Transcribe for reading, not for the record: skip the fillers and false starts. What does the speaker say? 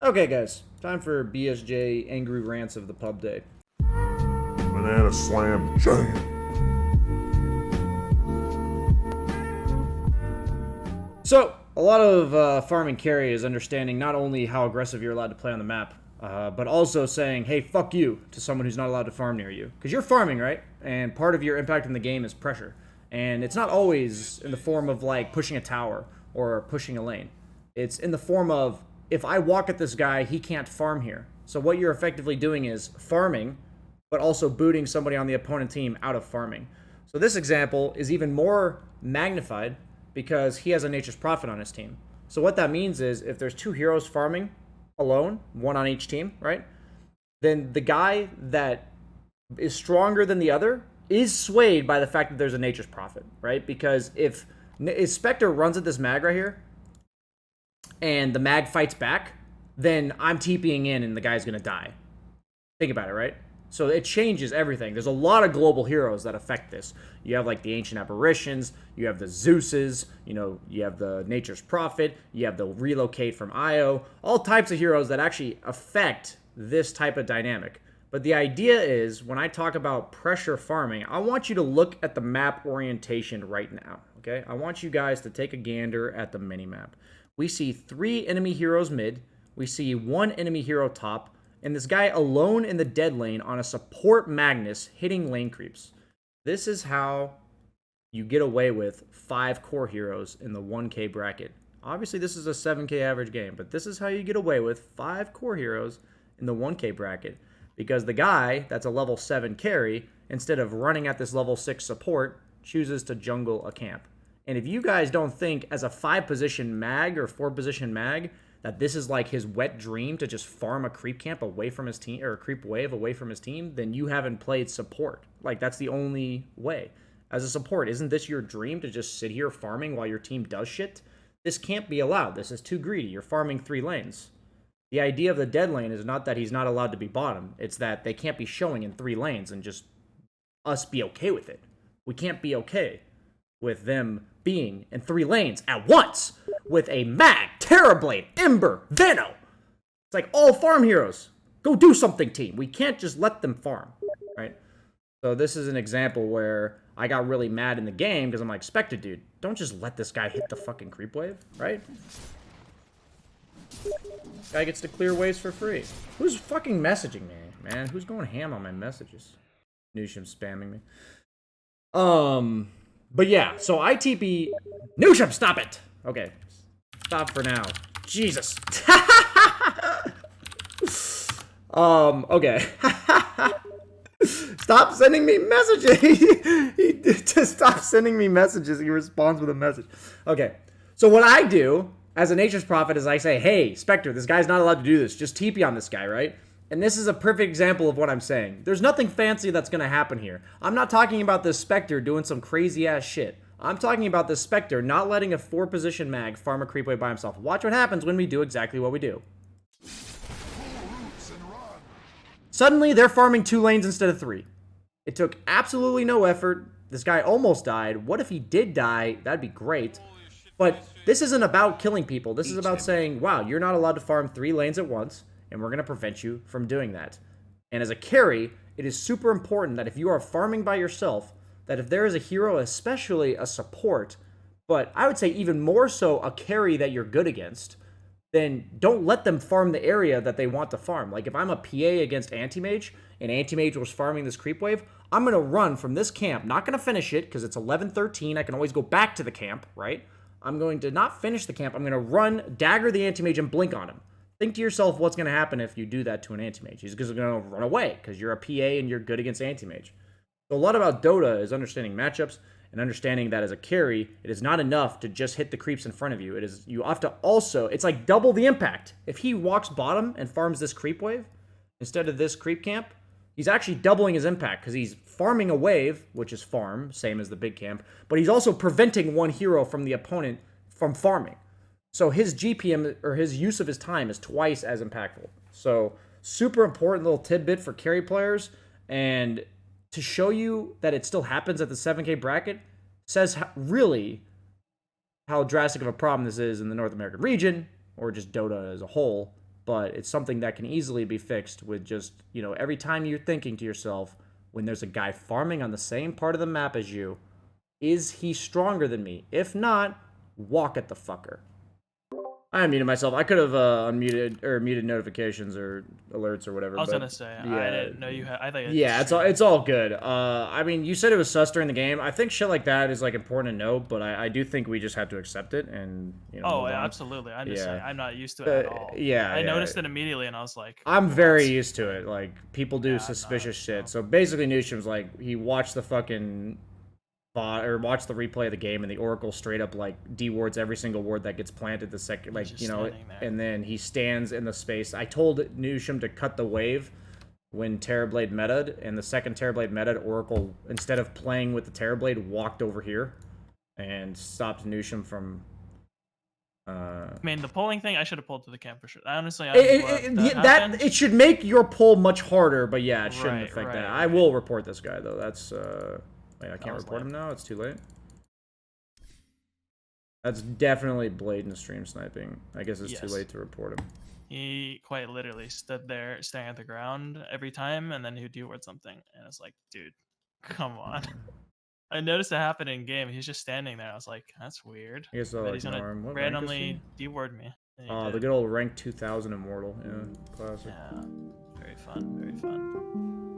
Okay, guys, time for BSJ Angry Rants of the Pub Day. Banana slam jam. So, a lot of farming carry is understanding not only how aggressive you're allowed to play on the map, but also saying, hey, fuck you, to someone who's not allowed to farm near you. Because you're farming, right? And part of your impact in the game is pressure. And it's not always in the form of, like, pushing a tower or pushing a lane. It's in the form of, if I walk at this guy, he can't farm here. So what you're effectively doing is farming, but also booting somebody on the opponent team out of farming. So this example is even more magnified because he has a Nature's Prophet on his team. So what that means is if there's two heroes farming alone, one on each team, right? Then the guy that is stronger than the other is swayed by the fact that there's a Nature's Prophet, right? Because if Spectre runs at this mag right here, and the mag fights back, then I'm TPing in and the guy's gonna die. Think about it, right? So it changes everything. There's a lot of global heroes that affect this. You have like the Ancient Apparitions, you have the Zeuses, you have the Nature's Prophet, you have the Relocate from Io, all types of heroes that actually affect this type of dynamic. But the idea is, when I talk about pressure farming, I want you to look at the map orientation right now, okay? I want you guys to take a gander at the minimap. We see 3 enemy heroes mid, we see 1 enemy hero top, and this guy alone in the dead lane on a support Magnus hitting lane creeps. This is how you get away with 5 core heroes in the 1k bracket. Obviously, this is a 7k average game, but this is how you get away with 5 core heroes in the 1k bracket. Because the guy that's a level 7 carry, instead of running at this level 6 support, chooses to jungle a camp. And if you guys don't think as a 5-position mag or 4-position mag that this is like his wet dream to just farm a creep camp away from his team, or a creep wave away from his team, then you haven't played support. Like, that's the only way. As a support, isn't this your dream, to just sit here farming while your team does shit? This can't be allowed. This is too greedy. You're farming 3 lanes. The idea of the dead lane is not that he's not allowed to be bottom. It's that they can't be showing in 3 lanes and just us be okay with it. We can't be okay with them being in 3 lanes at once with a Mag, Terrorblade, Ember, Veno. It's like all farm heroes. Go do something, team. We can't just let them farm, right? So this is an example where I got really mad in the game because I'm like, Spectre, dude, don't just let this guy hit the fucking creep wave, right? Guy gets to clear waves for free. Who's fucking messaging me, man? Who's going ham on my messages? Nushim spamming me. But yeah, so ITP... Nushim, stop it! Okay. Stop for now. Jesus. Okay. Stop sending me messages! He just stop sending me messages. He responds with a message. Okay. So what I do as a Nature's Prophet is I say, hey, Spectre, this guy's not allowed to do this. Just TP on this guy, right? And this is a perfect example of what I'm saying. There's nothing fancy that's going to happen here. I'm not talking about this Spectre doing some crazy-ass shit. I'm talking about this Spectre not letting a 4-position mag farm a creep wave by himself. Watch what happens when we do exactly what we do. Suddenly, they're farming 2 lanes instead of 3. It took absolutely no effort. This guy almost died. What if he did die? That'd be great. But this isn't about killing people. This is about saying, wow, you're not allowed to farm 3 lanes at once, and we're going to prevent you from doing that. And as a carry, it is super important that if you are farming by yourself, that if there is a hero, especially a support, but I would say even more so a carry that you're good against, then don't let them farm the area that they want to farm. Like if I'm a PA against Anti-Mage, and Anti-Mage was farming this creep wave, I'm going to run from this camp, not going to finish it, because it's 11-13, I can always go back to the camp, right? I'm going to not finish the camp, I'm going to run, dagger the Anti-Mage, and blink on him. Think to yourself what's going to happen if you do that to an Anti-Mage. He's just going to run away, because you're a PA and you're good against Anti-Mage. So a lot about Dota is understanding matchups, and understanding that as a carry, it is not enough to just hit the creeps in front of you. It is, you have to also, it's like double the impact. If he walks bottom and farms this creep wave, instead of this creep camp, he's actually doubling his impact, because he's farming a wave, which is farm, same as the big camp, but he's also preventing one hero from the opponent from farming. So his GPM, or his use of his time, is twice as impactful. So super important little tidbit for carry players, and to show you that it still happens at the 7K bracket says really how drastic of a problem this is in the North American region, or just Dota as a whole, but it's something that can easily be fixed with just, you know, every time you're thinking to yourself, when there's a guy farming on the same part of the map as you, is he stronger than me? If not, walk at the fucker. I unmuted myself. I could have unmuted or muted notifications or alerts or whatever. I was gonna say, I didn't know you had. I think it's all good. I mean, you said it was sus during the game. I think shit like that is like important to know, but I do think we just have to accept it and you know. Oh, yeah, absolutely. I'm just saying, I'm not used to it at all. I noticed it immediately, and I was like, I'm very used to it. Like people do suspicious shit. No. So basically, Newsham's like he watched the fucking bot or watch the replay of the game, and the Oracle straight up like dewards every single ward that gets planted the second, like, you know, and then he stands in the space. I told Newsham to cut the wave when Terrorblade meta'd, and the second Terrorblade meta'd, Oracle, instead of playing with the Terrorblade, walked over here and stopped Newsham from. I mean, the polling thing, I should have pulled to the camp for sure. Honestly, it should make your poll much harder, but yeah, it shouldn't affect that. I will report this guy though. That's wait, I can't report him now. It's too late. That's definitely blatant stream sniping. I guess it's too late to report him. He quite literally stood there staring at the ground every time, and then he'd do something, and it's like, dude, come on. I noticed it happen in game. He's just standing there. I was like, that's weird. I guess I'll ignore him. What randomly deward me. Oh, the good old rank 2000 immortal. Yeah, classic. Yeah, very fun, very fun.